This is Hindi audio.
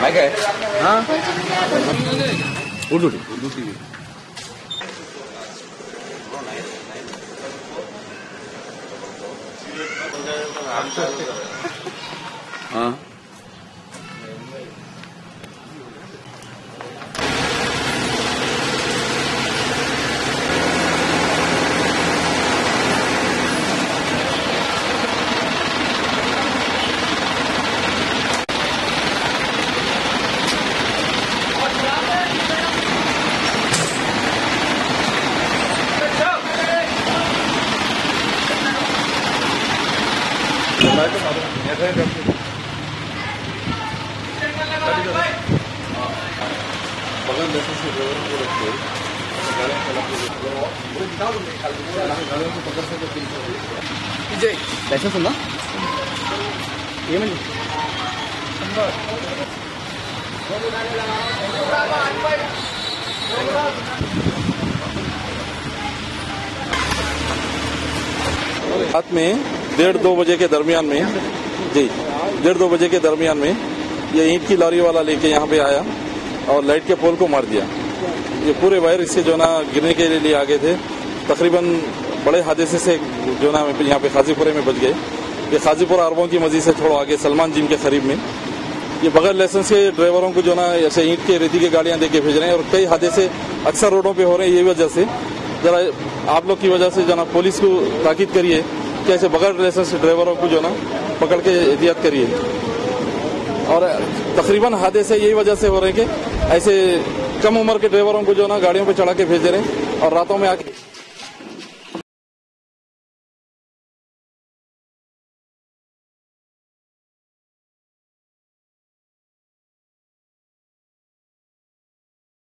माइक है हाँ उर्दू टीवी हाँ लाइसेंस ఉందా ఏమండి रात में 1:30-2 बजे के दरमियान में जी 1:30-2 बजे के दरमियान में ये ईंट की लॉरी वाला लेके यहाँ पे आया और लाइट के पोल को मार दिया। ये पूरे वायर इससे जो ना गिरने के लिए आ गए थे। तकरीबन बड़े हादसे से जो ना यहाँ पे खाजीपुरे में बच गए। ये खाजीपुर अरबों की मस्जिद से थोड़ा आगे सलमान जिम के करीब में ये बगैर लाइसेंस के ड्राइवरों को जो ना ऐसे ईंट के रेती की गाड़ियां देके भेज रहे हैं और कई हादसे अक्सर रोडों पे हो रहे हैं। ये वजह से जरा आप लोग की वजह से जो ना पुलिस को ताकीद करिए कि ऐसे बगैर लाइसेंस ड्राइवरों को जो ना पकड़ के एहतियात करिए। और तकरीबन हादसे यही वजह से हो रहे हैं कि ऐसे कम उम्र के ड्राइवरों को जो ना गाड़ियों पे चढ़ा के भेज रहे हैं और रातों में आके